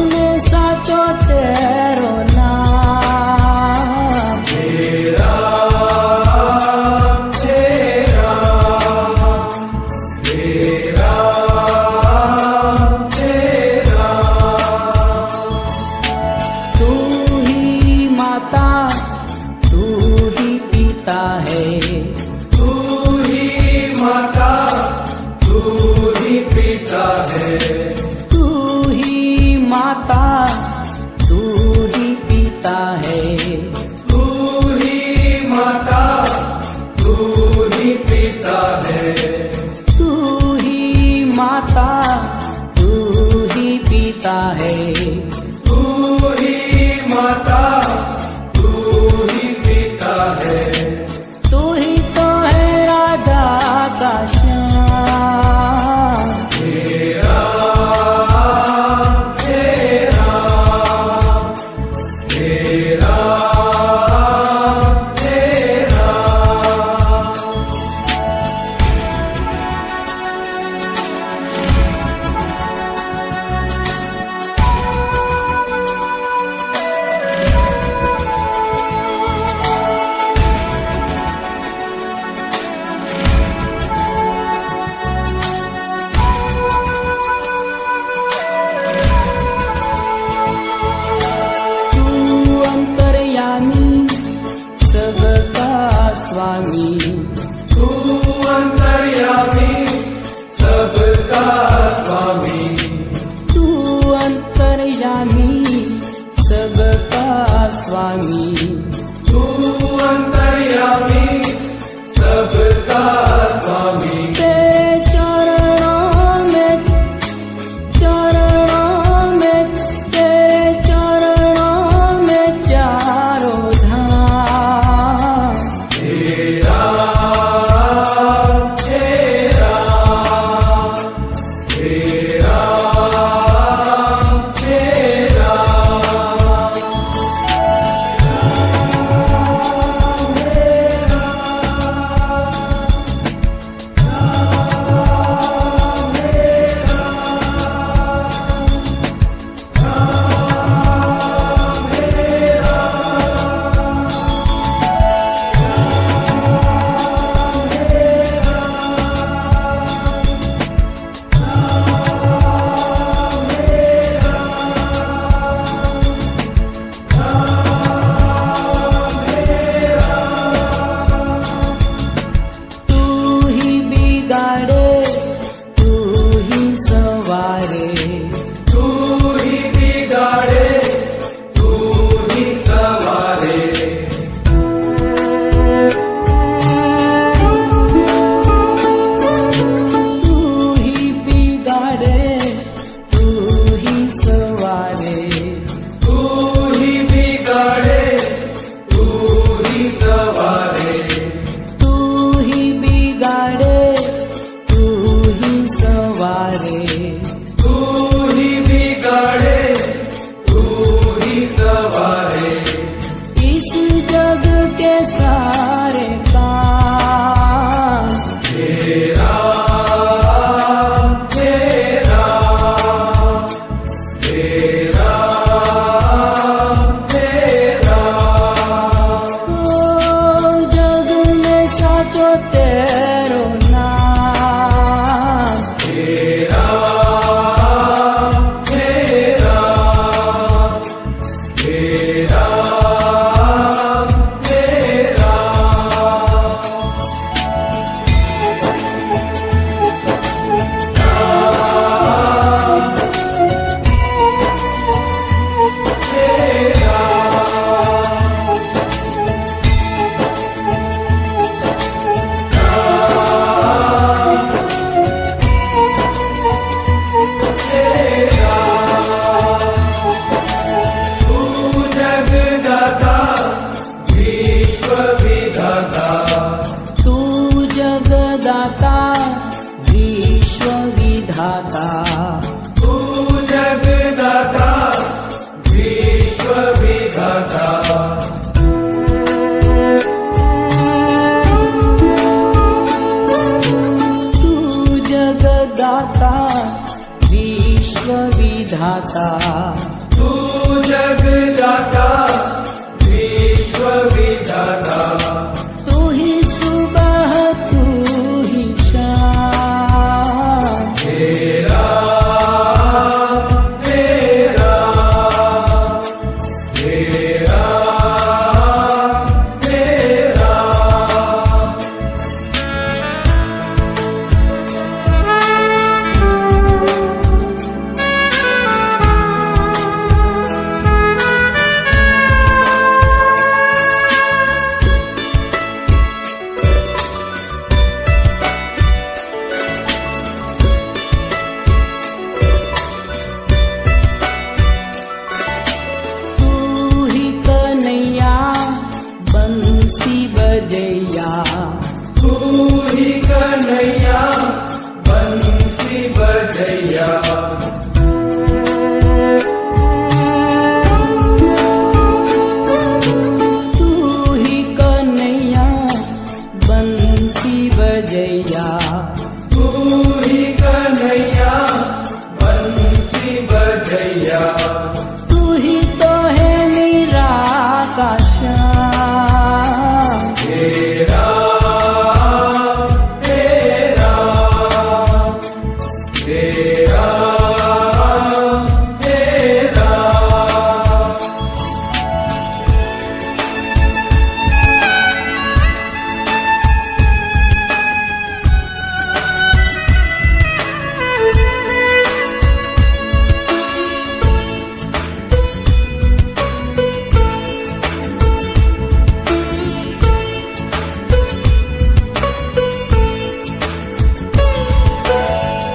में साचो तेरो नाम। तेरा तेरा तेरा तेरा। तू ही माता तू ही पिता है, तू ही माता तू ही पिता है, तू ही माता तू ही पिता है, तू ही माता तू ही पिता है, तू ही माता तू ही पिता है, तू ही माता तू ही पिता है। तू ही तो है राधा का श्याम। तेरा तेरा तेरा तेरा। तू अंतर्यामी सबका स्वामी, तू अंतर्यामी सबका स्वामी, तू अंतर्यामी सबका स्वामी, तू अंतर्यामी सबका स्वामी। तेरे चरणों में तेरे चरणों में चारों धाम। तेरा तेरा तेरा तेरा। तू ही बिगाड़े तू ही सवारे, तू ही बिगाड़े तू ही सवारे, तू ही बिगाड़े तू ही सवारे, तू ही बिगाड़े तू ही सवारे, तू ही बिगाड़े तू ही सवारे। तू ही बिगाड़े तू ही सवारे। इस जग के सारे काम तेरा तेरा तेरा तेरा। ओ जग में साचो तेरो नाम। तेरा तेरा तेरा तेरा। दाता तू जगदाता विश्व विधाता तू ही सुबह तू ही शाम तेरा तेरा तेरा तेरा तू ही कन्हैया बंसी बजैया तू ही कन्हैया बंसी बजैया तू ही कन्हैया बंसी बजैया तू ही कन्हैया बंसी बजैया तू ही तो है मेरा श्याम तेरा तेरा तेरा तेरा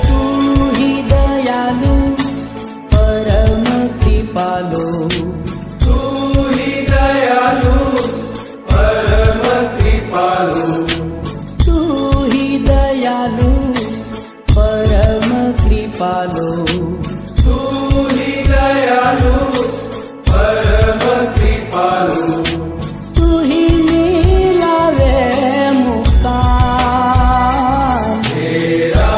तू ही दयालु परम कृपालु तू ही दयालु परम कृपालु तू ही दयालु परम कृपालु तू ही दयालु परम कृपालु तू ही मिलावे मुक्तान तेरा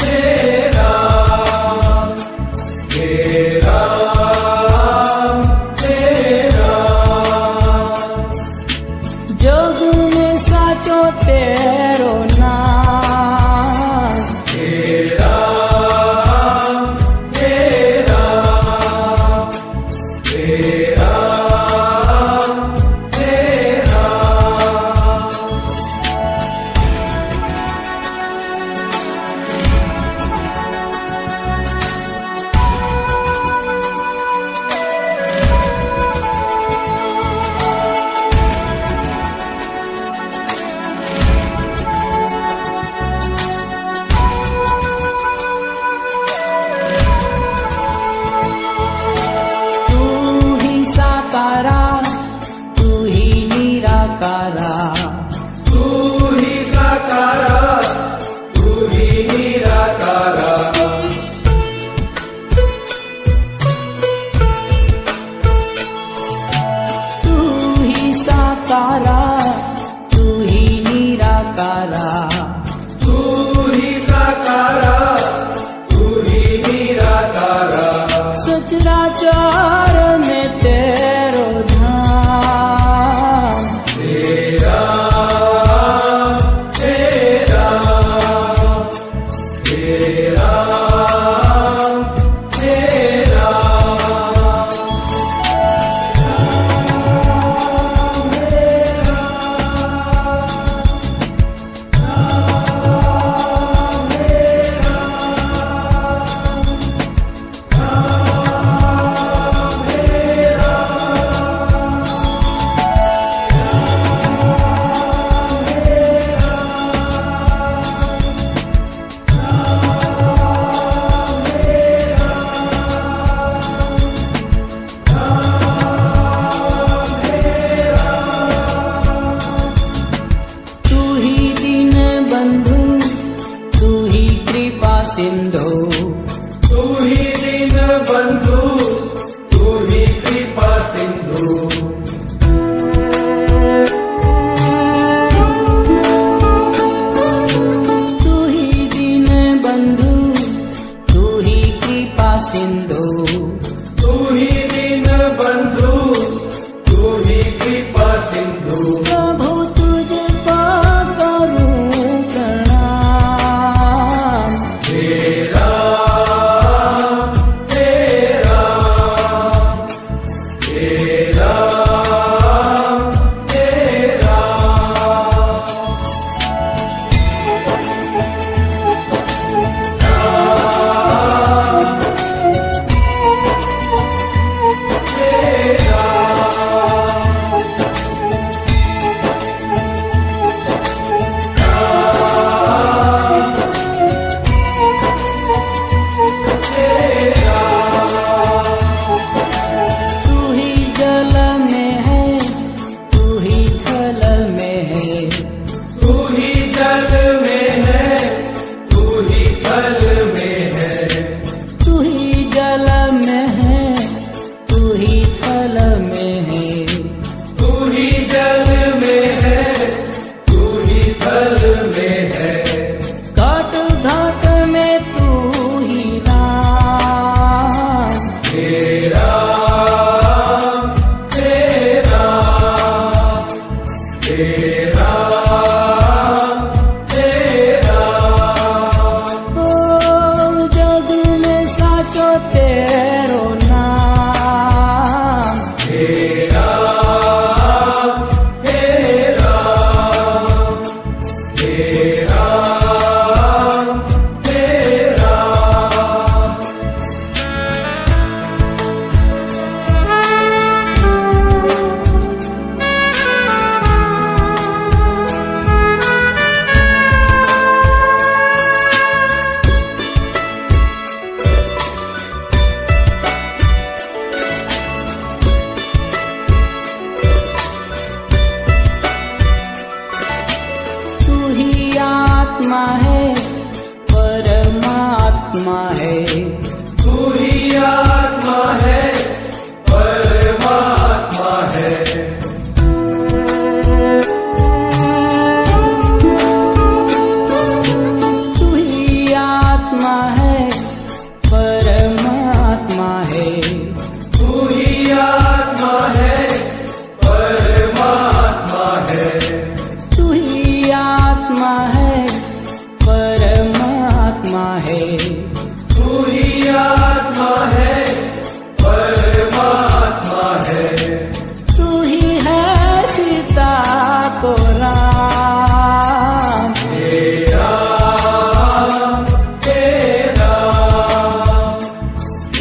तेरा तेरा तेरा जोग में साचो तेरो नाम तेरा तेरा तेरा तेरा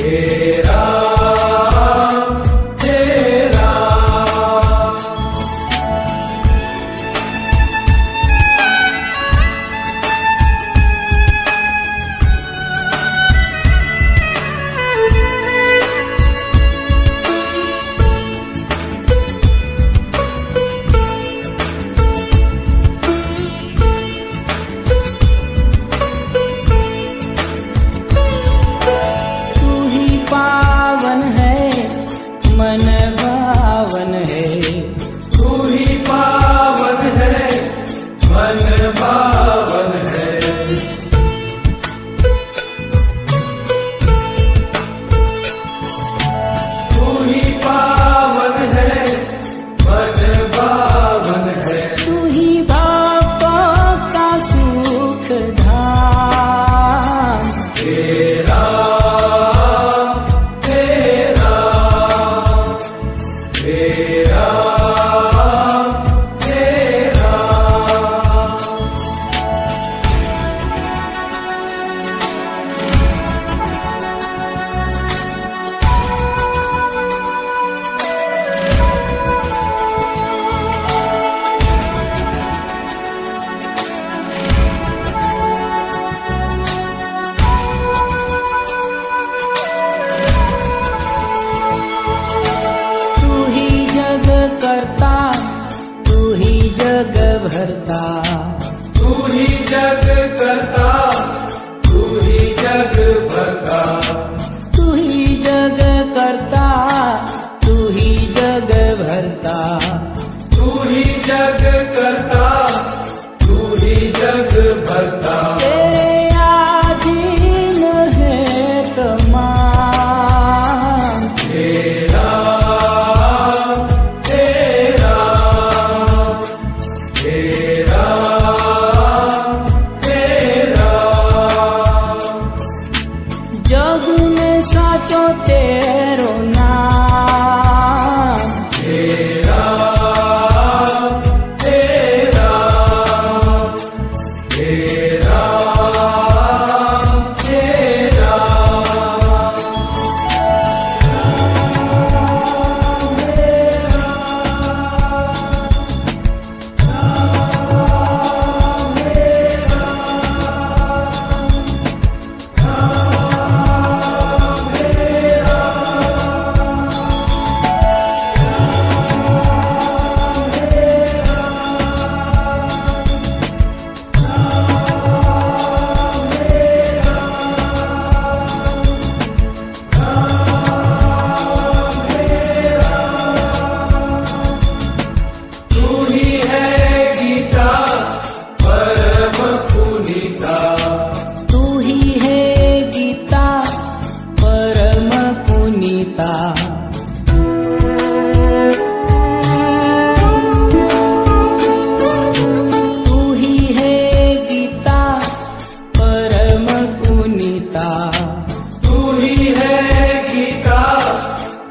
हे राम हे राम। तू ही पावन है मन भावन है, तू ही पावन है मन भावन है। तू ही पावन है मन भावन है। तू ही भक्तों का सुख धाम। हे राम हे राम हे राम हे राम। तू ही जग करता, तू ही जग भरता, तू ही जग करता, तू ही जग भरता। तू ही जग करता, तू ही जग भरता। तू ही जग करता, तू ही जग भरता। तेरे अधीन है तमाम। हे राम हे राम हे राम हे राम। जग में साचो तेरो नाम। हे राम हे राम हे राम हे राम। तू ही है गीता परम पुनीता। तू ही है गीता परम पुनीता। तू ही है गीता परम पुनीता। तू ही है गीता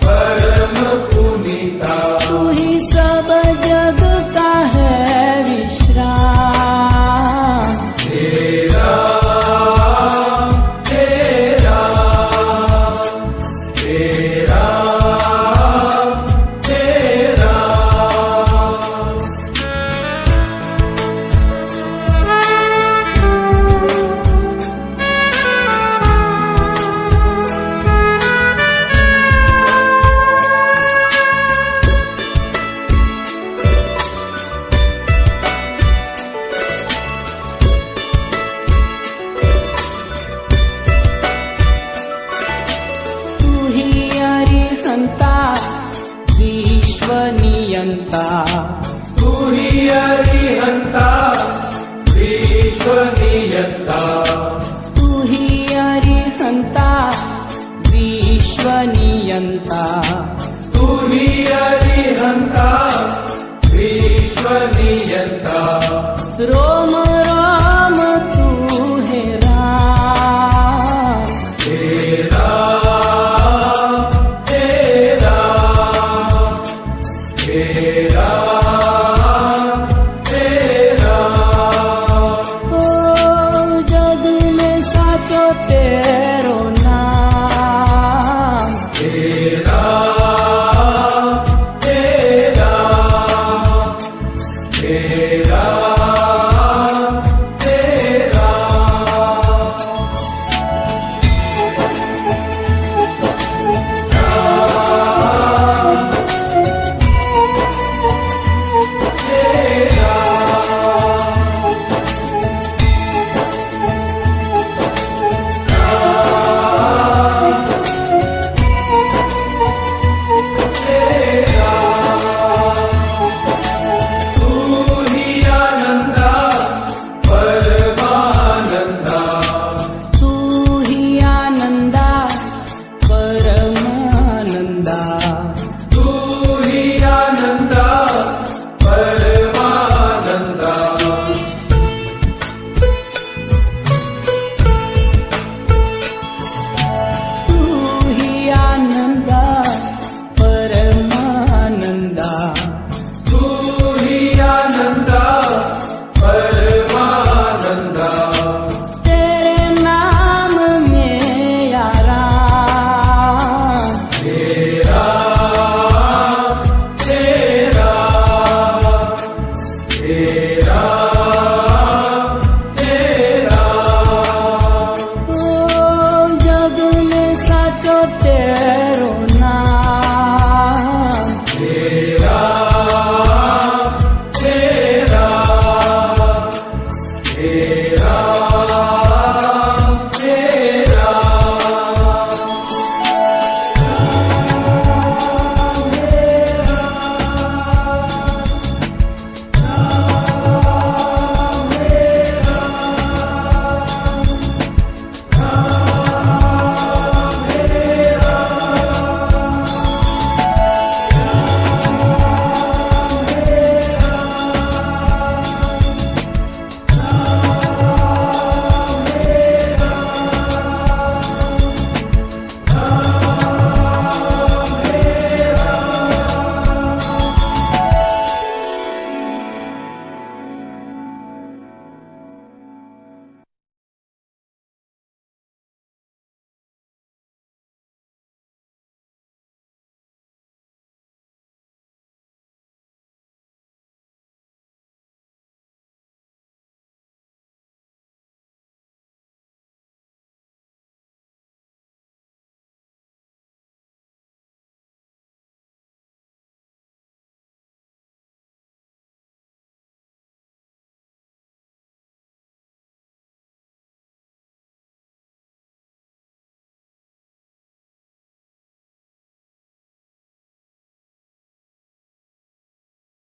परम पुनीता। तू ही सब जग का है विश्राम। हे राम हे राम हे राम हे राम। तू ही अरिहंता विश्व नियंता। तू ही अरिहंता विश्व नियंता। तू ही अरिहंता विश्व नियंता। तू ही अरिहंता विश्व नियंता। रोम राम तू है राम। हे राम हे राम हे राम हे राम। ओ जग में साचो तेरो नाम। पैरों